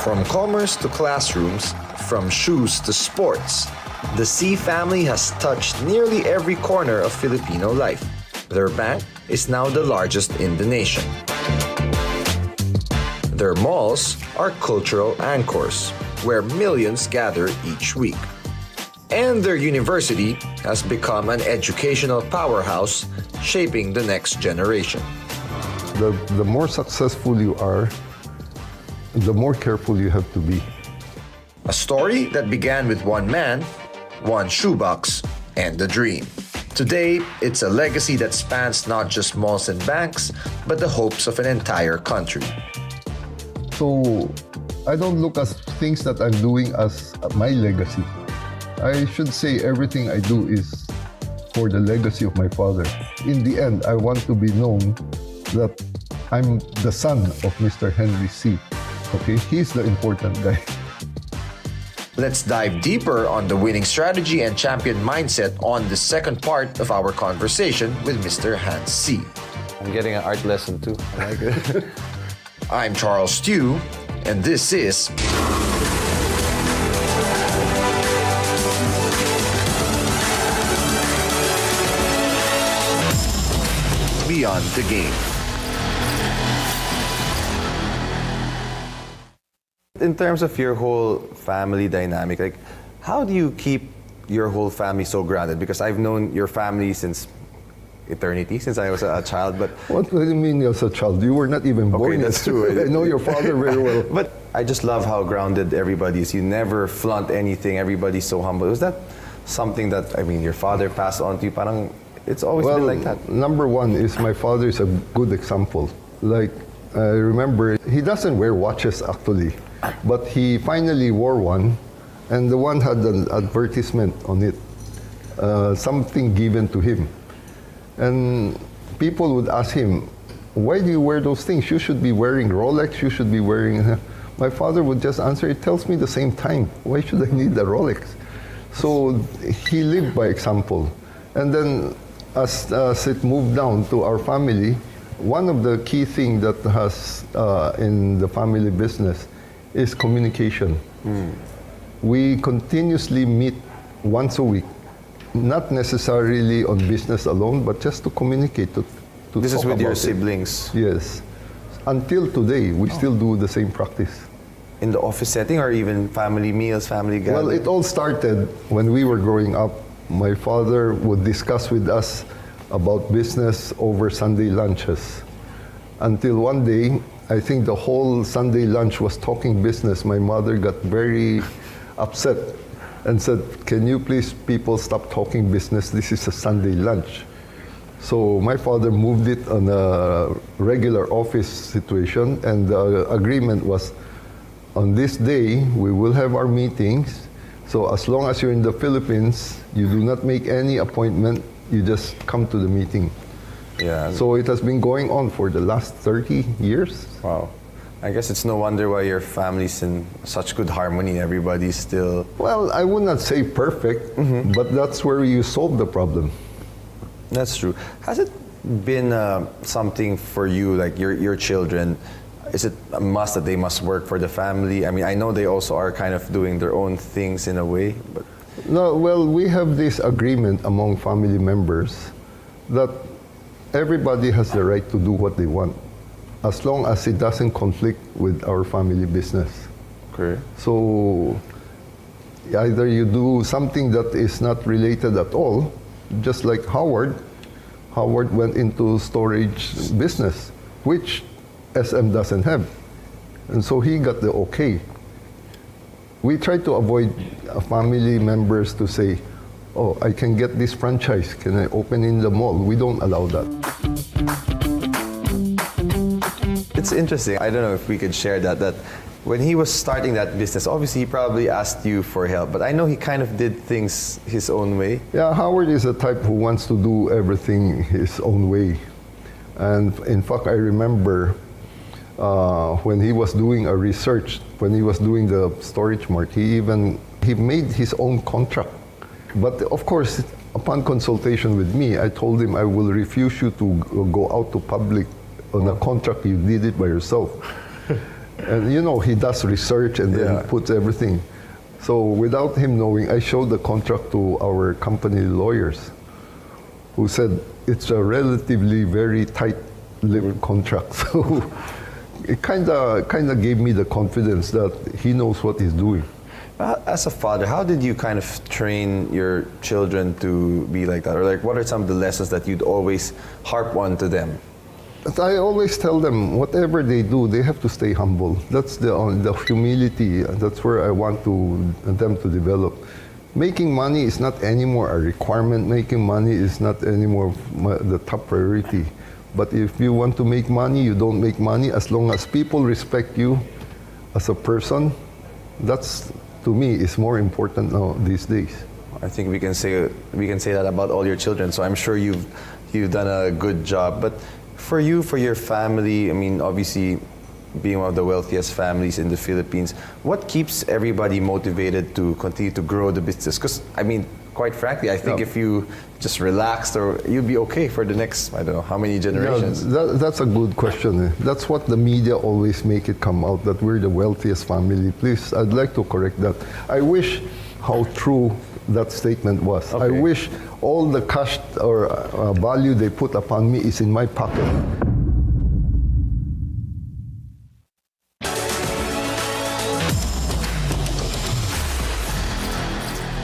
From commerce to classrooms, from shoes to sports, the C family has touched nearly every corner of Filipino life. Their bank is now the largest in the nation. Their malls are cultural anchors, where millions gather each week. And their university has become an educational powerhouse, shaping the next generation. The more successful you are, the more careful you have to be. A story that began with one man, one shoebox, and a dream. Today, it's a legacy that spans not just malls and banks, but the hopes of an entire country. So I don't look at things that I'm doing as my legacy. I should say everything I do is for the legacy of my father. In the end, I want to be known that I'm the son of Mr. Henry C. Okay, he's the important guy. Let's dive deeper on the winning strategy and champion mindset on the second part of our conversation with Mr. Hans C. I'm getting an art lesson too. I like it. I'm Charles Tiu, and this is Beyond the Game. In terms of your whole family dynamic, like, how do you keep your whole family so grounded? Because I've known your family since eternity, since I was a child, but... What do you mean as a child? You were not even born yet. That's true. I know your father very well. But I just love how grounded everybody is. You never flaunt anything. Everybody's so humble. Was that something that, I mean, your father passed on to you? Parang, it's always been like that. Number one is my father is a good example. Like, I remember, he doesn't wear watches actually, but he finally wore one, and the one had an advertisement on it, something given to him. And people would ask him, why do you wear those things? You should be wearing Rolex, you should be wearing... My father would just answer, it tells me the same time. Why should I need a Rolex? So he lived by example. And then as it moved down to our family, one of the key things that has in the family business is communication. We continuously meet once a week, not necessarily on business alone, but just to communicate. This is with your siblings? Yes. Until today, we still do the same practice. In the office setting or even family meals, family gatherings? Well, it all started when we were growing up. My father would discuss with us about business over Sunday lunches. Until one day, I think the whole Sunday lunch was talking business. My mother got very upset and said, can you please people stop talking business? This is a Sunday lunch. So my father moved it on a regular office situation, and the agreement was, on this day, we will have our meetings. So as long as you're in the Philippines, you do not make any appointment, you just come to the meeting. Yeah. So it has been going on for the last 30 years. Wow. I guess it's no wonder why your family's in such good harmony. Everybody's still... Well, I would not say perfect, but that's where you solve the problem. That's true. Has it been something for you, like your children? Is it a must that they must work for the family? I mean, I know they also are kind of doing their own things in a way, but... No, well, we have this agreement among family members that everybody has the right to do what they want, as long as it doesn't conflict with our family business. Okay. So either you do something that is not related at all, just like Howard. Howard went into storage business, which SM doesn't have. And so he got the okay. We try to avoid family members to say, oh, I can get this franchise, can I open in the mall? We don't allow that. It's interesting. I don't know if we could share that when he was starting that business, obviously he probably asked you for help, but I know he kind of did things his own way. Yeah, Howard is the type who wants to do everything his own way. And in fact, I remember when he was doing a research, when he was doing the storage mart, he made his own contract. But of course, upon consultation with me, I told him I will refuse you to go out to public on a contract. You did it by yourself. And he does research and then puts everything. So without him knowing, I showed the contract to our company lawyers, who said it's a relatively very tight-lipped contract. So it kind of gave me the confidence that he knows what he's doing. As a father, how did you kind of train your children to be like that? Or like, what are some of the lessons that you'd always harp on to them? I always tell them, whatever they do, they have to stay humble. That's the humility. That's where I want them to develop. Making money is not anymore a requirement. Making money is not anymore the top priority. But if you want to make money, you don't make money. As long as people respect you as a person, that's, to me, is more important now these days. I think we can say that about all your children. So I'm sure you've done a good job. But for you, for your family, I mean, obviously, being one of the wealthiest families in the Philippines, what keeps everybody motivated to continue to grow the business? Because, I mean, quite frankly, I think if you just relaxed, or you'd be okay for the next, I don't know, how many generations? That's a good question. That's what the media always make it come out, that we're the wealthiest family. Please, I'd like to correct that. I wish how true that statement was. Okay. I wish all the cash or value they put upon me is in my pocket.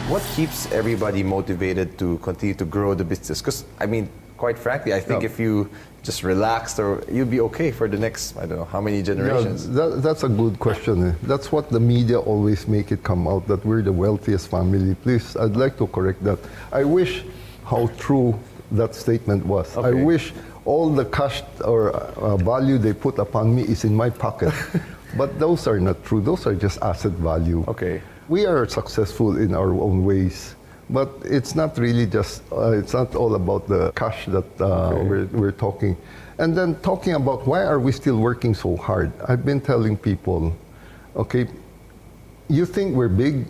What keeps everybody motivated to continue to grow the business? Because, I mean, quite frankly, I think if you just relaxed, or you'd be okay for the next, I don't know, how many generations? That's a good question. That's what the media always make it come out, that we're the wealthiest family. Please, I'd like to correct that. I wish how true that statement was. Okay. I wish all the cash or value they put upon me is in my pocket. But those are not true. Those are just asset value. Okay. We are successful in our own ways, but it's not really just, it's not all about the cash that we're talking. And then talking about why are we still working so hard? I've been telling people, okay, you think we're big?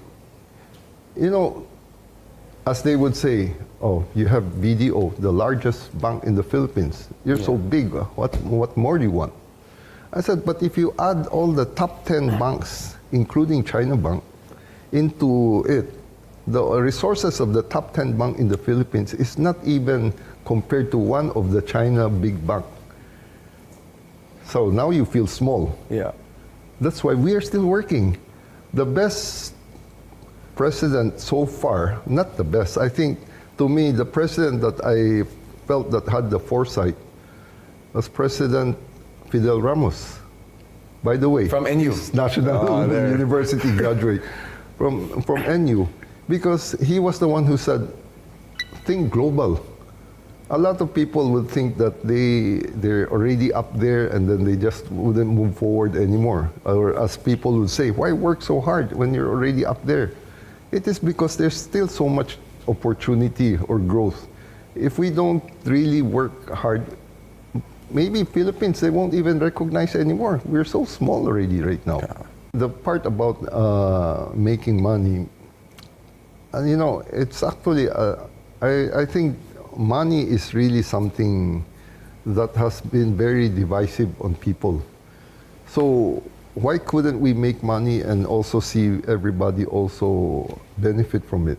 As they would say, oh, you have BDO, the largest bank in the Philippines. You're so big, what more do you want? I said, but if you add all the top 10 banks, including China Bank, into it, the resources of the top 10 bank in the Philippines is not even compared to one of the China big bank. So now you feel small. Yeah. That's why we are still working. The best president so far, not the best, I think, to me, the president that I felt that had the foresight was President Fidel Ramos. By the way, From NU? National University graduate. From NU, because he was the one who said, think global. A lot of people would think that they're already up there and then they just wouldn't move forward anymore. Or as people would say, why work so hard when you're already up there? It is because there's still so much opportunity or growth. If we don't really work hard, maybe Philippines, they won't even recognize anymore. We're so small already right now. Yeah. The part about making money, it's actually, I think money is really something that has been very divisive on people. So why couldn't we make money and also see everybody also benefit from it?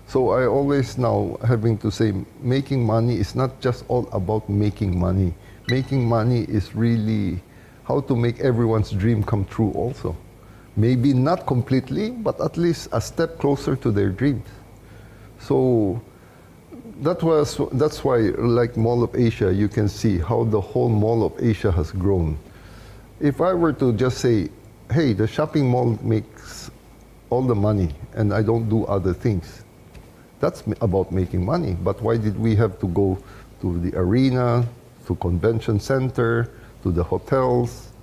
So I always now having to say, making money is not just all about making money. Making money is really how to make everyone's dream come true also. Maybe not completely, but at least a step closer to their dreams. So that's why, like Mall of Asia, you can see how the whole Mall of Asia has grown. If I were to just say, hey, the shopping mall makes all the money and I don't do other things, that's about making money. But why did we have to go to the arena, to convention center, to the hotels,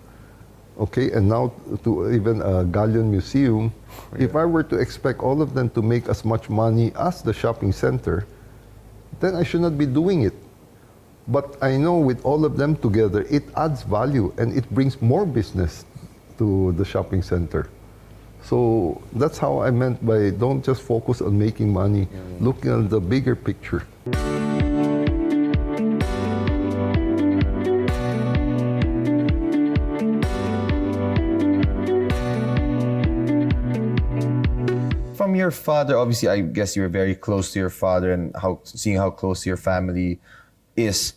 okay, and now to even a Galleon Museum? Yeah. If I were to expect all of them to make as much money as the shopping center, then I should not be doing it. But I know with all of them together, it adds value and it brings more business to the shopping center. So that's how I meant by don't just focus on making money, look at the bigger picture. from your father, obviously, I guess you were very close to your father, and seeing how close your family is.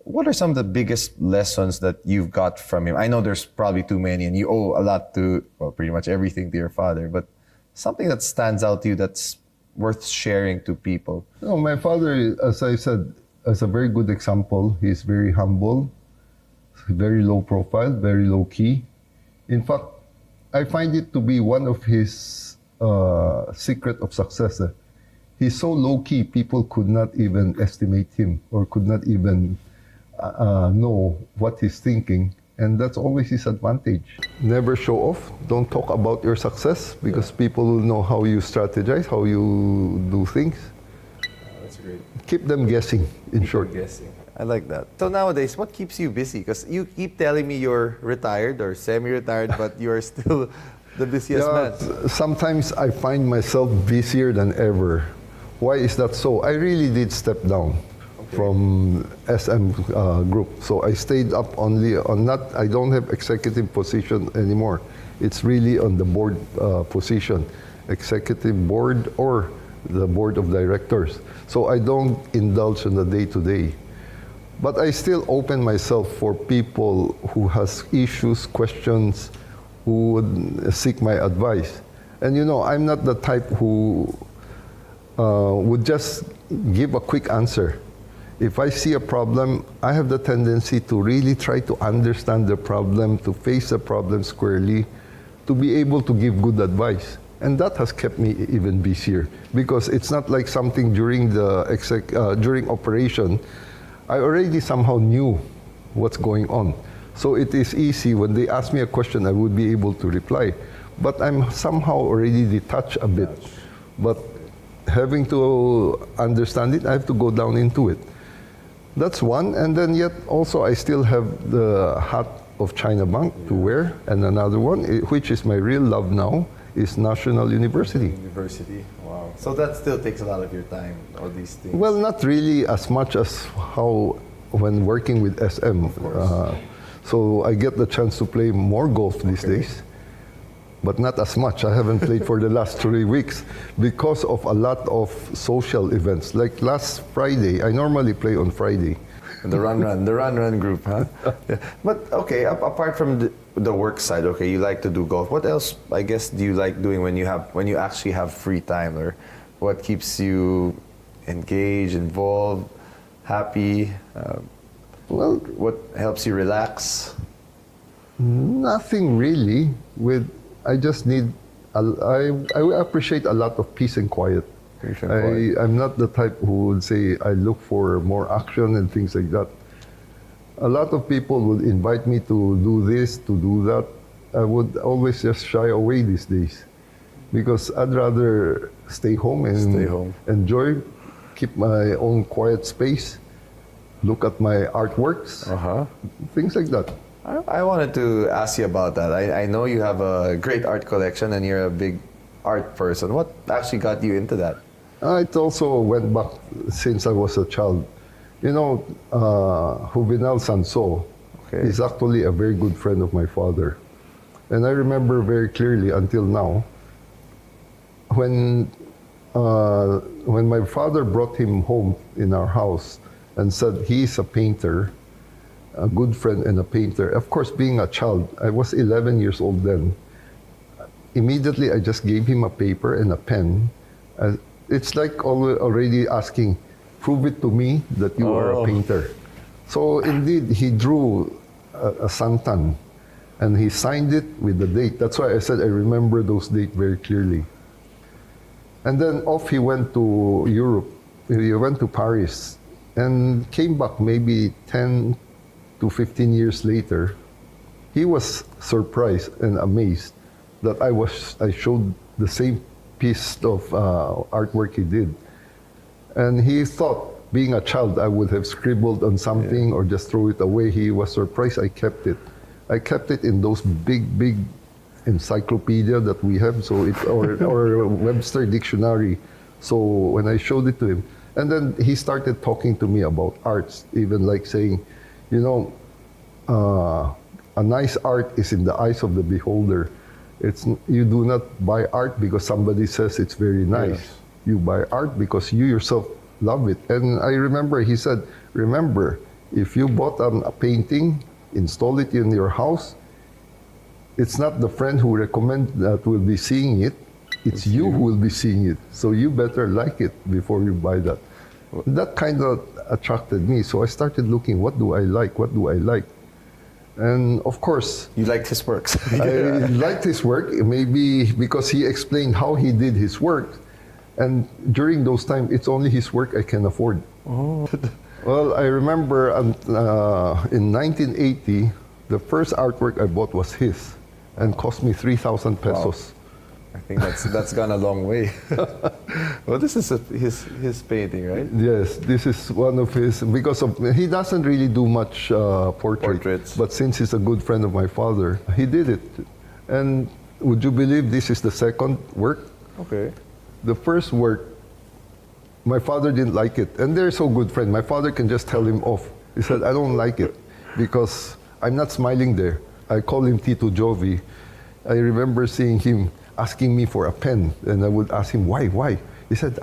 What are some of the biggest lessons that you've got from him? I know there's probably too many, and you owe a lot to, well, pretty much everything to your father, but something that stands out to you that's worth sharing to people. No, my father, as I said, is a very good example. He's very humble, very low profile, very low key. In fact, I find it to be one of his secret of success. He's so low key, people could not even estimate him or could not even know what he's thinking. And that's always his advantage. Never show off. Don't talk about your success because people will know how you strategize, how you do things. That's great. Keep them guessing, in short. Guessing. I like that. So nowadays, what keeps you busy? Because you keep telling me you're retired or semi-retired, but you're still the busiest man. Sometimes I find myself busier than ever. Why is that so? I really did step down from SM group. So I stayed up only on I don't have executive position anymore. It's really on the board position, executive board or the board of directors. So I don't indulge in the day-to-day. But I still open myself for people who has issues, questions, who would seek my advice. And you know, I'm not the type who would just give a quick answer. If I see a problem, I have the tendency to really try to understand the problem, to face the problem squarely, to be able to give good advice. And that has kept me even busier because it's not like something during during operation. I already somehow knew what's going on. So it is easy when they ask me a question, I would be able to reply. But I'm somehow already detached a bit. But having to understand it, I have to go down into it. That's one, and then yet also I still have the hat of China Bank to wear, and another one, which is my real love now, is National University. University, wow. So that still takes a lot of your time, all these things. Well, not really as much as how when working with SM. So I get the chance to play more golf these days, but not as much. I haven't played for the last 3 weeks because of a lot of social events. Like last Friday, I normally play on Friday. The run group, huh? Yeah. But okay, apart from the work side, okay, you like to do golf. What else, I guess, do you like doing when you actually have free time, or what keeps you engaged, involved, happy? Well, what helps you relax? Nothing really. I just need. I appreciate a lot of peace and quiet. I'm not the type who would say I look for more action and things like that. A lot of people would invite me to do this, to do that. I would always just shy away these days because I'd rather stay home and enjoy, keep my own quiet space, look at my artworks, things like that. I wanted to ask you about that. I know you have a great art collection and you're a big art person. What actually got you into that? It also went back since I was a child. You know, Juvenal Sanso is actually a very good friend of my father. And I remember very clearly until now, when my father brought him home in our house and said he's a painter, a good friend and a painter. Of course, being a child, I was 11 years old then. Immediately, I just gave him a paper and a pen. It's like already asking, prove it to me that you are a painter. So indeed, he drew a santan and he signed it with the date. That's why I said I remember those dates very clearly. And then off he went to Europe. He went to Paris and came back maybe 10 to 15 years later. He was surprised and amazed that I showed the same piece of artwork he did. And he thought, being a child, I would have scribbled on something or just throw it away. He was surprised I kept it. I kept it in those big encyclopedia that we have, so it or Webster dictionary. So when I showed it to him, and then he started talking to me about arts, even like saying, you know, a nice art is in the eyes of the beholder. You do not buy art because somebody says it's very nice. Yes. You buy art because you yourself love it. And I remember he said, remember, if you bought a painting, install it in your house, it's not the friend who recommend that will be seeing it, it's you who will be seeing it. So you better like it before you buy that. That kind of attracted me. So I started looking, what do I like? What do I like? And of course, You liked his works. I liked his work, maybe because he explained how he did his work. And during those times, it's only his work I can afford. Oh. Well, I remember in 1980, the first artwork I bought was his and cost me 3,000 pesos. I think that's gone a long way. Well, this is his painting, right? Yes, this is one of his, because he doesn't really do much Portraits. but since he's a good friend of my father, he did it. And would you believe this is the second work? Okay. The first work, my father didn't like it. And they're so good friends. My father can just tell him off. He said, I don't like it because I'm not smiling there. I call him Tito Jovi. I remember seeing him asking me for a pen, and I would ask him, why? He said,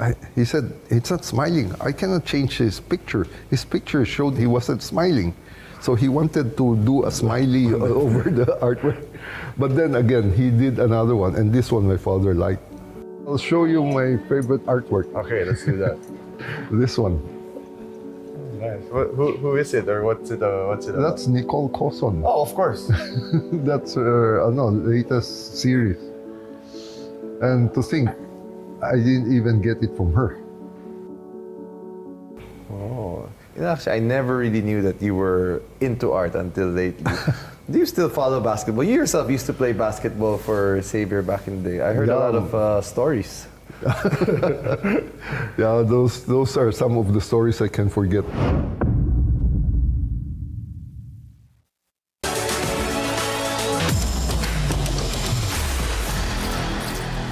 it's not smiling. I cannot change his picture. His picture showed he wasn't smiling. So he wanted to do a smiley over the artwork. But then again, he did another one, and this one my father liked. I'll show you my favorite artwork. Okay, let's do that. This one. Nice. Who is it, or what's it? What's it? That's Nicole Coson. Oh, of course. That's her latest series. And to think, I didn't even get it from her. Oh, actually, I never really knew that you were into art until lately. Do you still follow basketball? You yourself used to play basketball for Xavier back in the day. I heard a lot of stories. Yeah, those are some of the stories I can forget.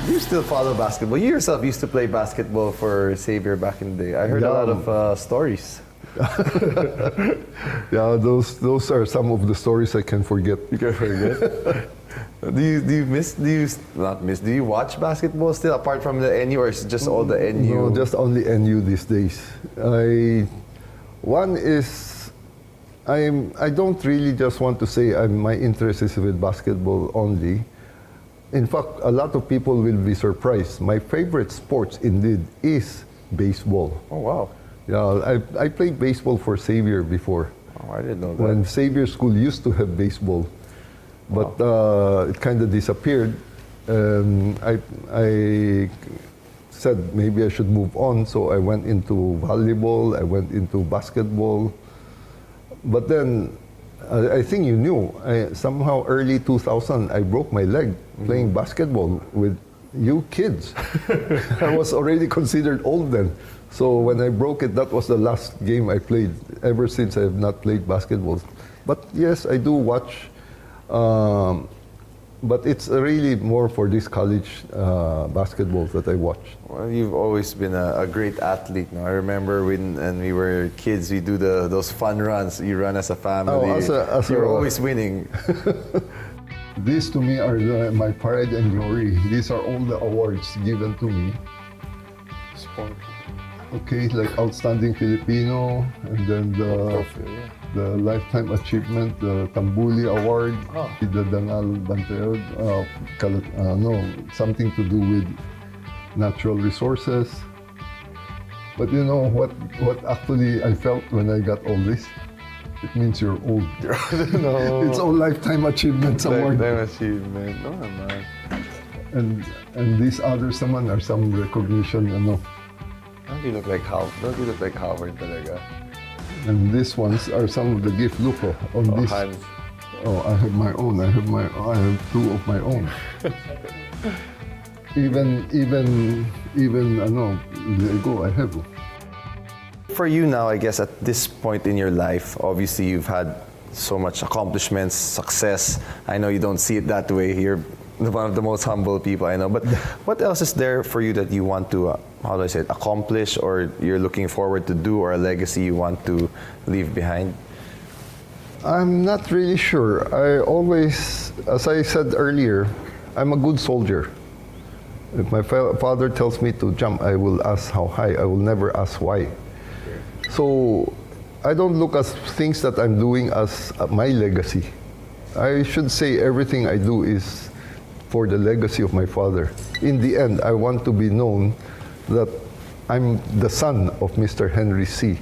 Do you still follow basketball? You yourself used to play basketball for Xavier back in the day. I heard a lot of stories. Yeah, those are some of the stories I can forget. You can forget. Do you watch basketball still apart from the NU, or is it just all the NU? No, just only NU these days. I don't really just want to say my interest is with basketball only. In fact, a lot of people will be surprised. My favorite sports indeed is baseball. Oh, wow. Yeah, I played baseball for Xavier before. Oh, I didn't know that. When Xavier School used to have baseball, but it kind of disappeared. I said maybe I should move on, so I went into volleyball, I went into basketball. But then, I think you knew, somehow early 2000, I broke my leg playing basketball with you kids. I was already considered old then. So when I broke it, that was the last game I played. Ever since, I have not played basketball. But yes, I do watch. But it's really more for this college basketball that I watch. Well, you've always been a great athlete. No? I remember when we were kids, we do those fun runs. You run as a family. Oh, you're always winning. These to me are my pride and glory. These are all the awards given to me. Sport. Okay, like Outstanding Filipino, and then the Lifetime Achievement, the Tambuli Award, the Dangal Banteod, something to do with natural resources. But you know what actually I felt when I got all this? It means you're old. No. It's all Lifetime Achievements Award. Lifetime Achievement. Oh, man. And these others naman are some recognition, Don't you look like Howard talaga? And these ones are some of the gift. Look on this. Hands. Oh, I have my own. I have two of my own. even Lego I have. For you now, I guess at this point in your life, obviously you've had so much accomplishments, success. I know you don't see it that way. You're one of the most humble people I know. But what else is there for you that you want to, accomplish, or you're looking forward to do, or a legacy you want to leave behind? I'm not really sure. I always, as I said earlier, I'm a good soldier. If my father tells me to jump, I will ask how high. I will never ask why. So I don't look at things that I'm doing as my legacy. I should say everything I do is for the legacy of my father. In the end, I want to be known that I'm the son of Mr. Henry C.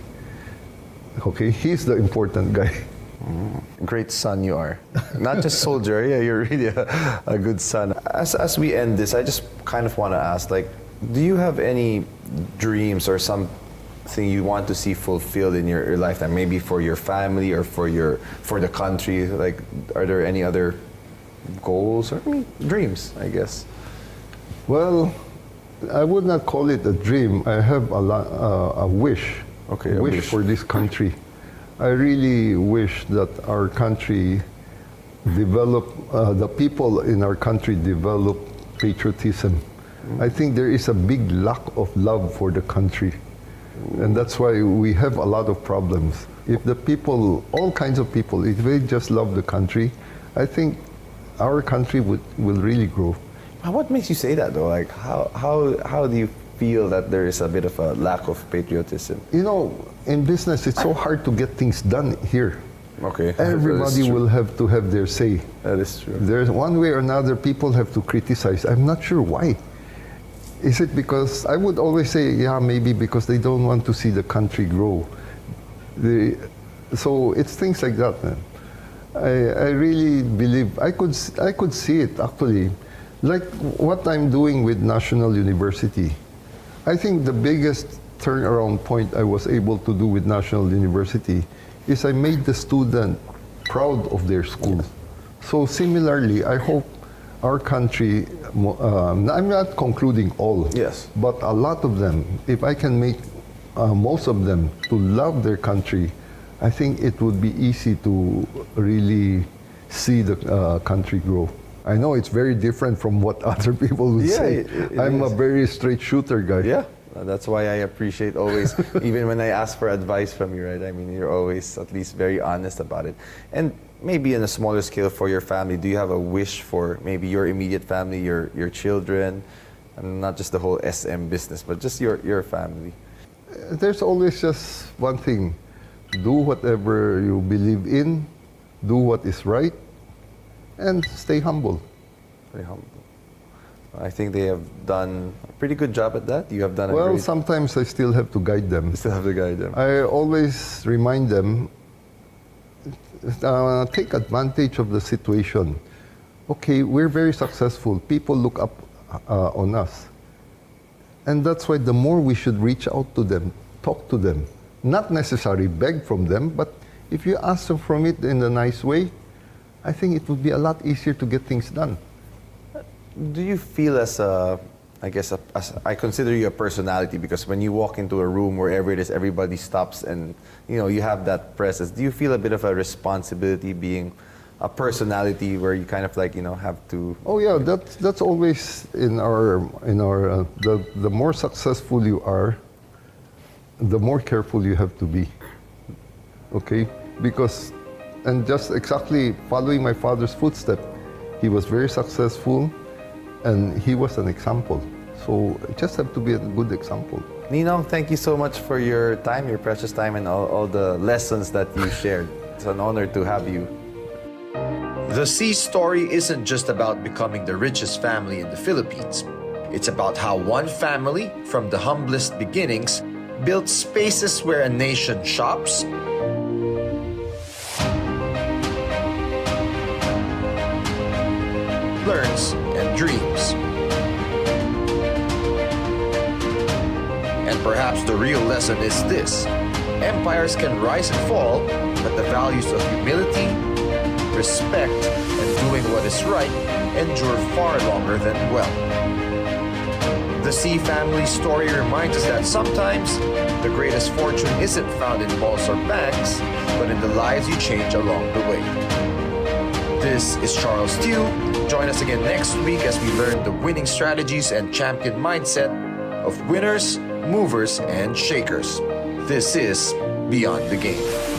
Okay, he's the important guy. Great son you are. Not just soldier, yeah, you're really a good son. As we end this, I just kind of want to ask, like, do you have any dreams or something you want to see fulfilled in your lifetime? Maybe for your family or for the country. Like, are there any other goals or dreams, I guess? Well, I would not call it a dream. I have a wish. Okay, a wish for this country. I really wish that our country develop, the people in our country develop patriotism. I think there is a big lack of love for the country. And that's why we have a lot of problems. If the people, all kinds of people, if they just love the country, I think our country will really grow. What makes you say that though? Like, how do you feel that there is a bit of a lack of patriotism? You know, in business, it's so hard to get things done here. Okay. Everybody will have to have their say. That is true. There's one way or another, people have to criticize. I'm not sure why. Is it because, I would always say, yeah, maybe because they don't want to see the country grow. So it's things like that, man. I really believe, I could see it actually. Like what I'm doing with National University. I think the biggest turnaround point I was able to do with National University is I made the student proud of their school. So similarly, I hope our country, I'm not concluding all, yes, but a lot of them, if I can make most of them to love their country, I think it would be easy to really see the country grow. I know it's very different from what other people would say. I'm a very straight shooter guy. Yeah, that's why I appreciate always, even when I ask for advice from you, right? I mean, you're always at least very honest about it. And maybe on a smaller scale for your family, do you have a wish for maybe your immediate family, your children, and not just the whole SM business, but just your family? There's always just one thing. Do whatever you believe in, do what is right, and stay humble. Stay humble. I think they have done a pretty good job at that. You have done well, sometimes I still have to guide them. You still have to guide them. I always remind them, take advantage of the situation. Okay, we're very successful. People look up on us. And that's why the more we should reach out to them, talk to them. Not necessarily beg from them, but if you ask them from it in a nice way, I think it would be a lot easier to get things done. Do you feel as I consider you a personality, because when you walk into a room, wherever it is, everybody stops and, you have that presence. Do you feel a bit of a responsibility being a personality where you kind of have to... Oh yeah, that's always in our the more successful you are, the more careful you have to be. Okay? Because, and just exactly following my father's footsteps, he was very successful and he was an example. So you just have to be a good example. Ninong, thank you so much for your time, your precious time, and all the lessons that you shared. It's an honor to have you. The C story isn't just about becoming the richest family in the Philippines. It's about how one family, from the humblest beginnings, built spaces where a nation shops, learns, and dreams. And perhaps the real lesson is this: empires can rise and fall, but the values of humility, respect, and doing what is right endure far longer than wealth. The C family story reminds us that sometimes the greatest fortune isn't found in malls or banks, but in the lives you change along the way. This is Charles Tiu. Join us again next week as we learn the winning strategies and champion mindset of winners, movers, and shakers. This is Beyond the Game.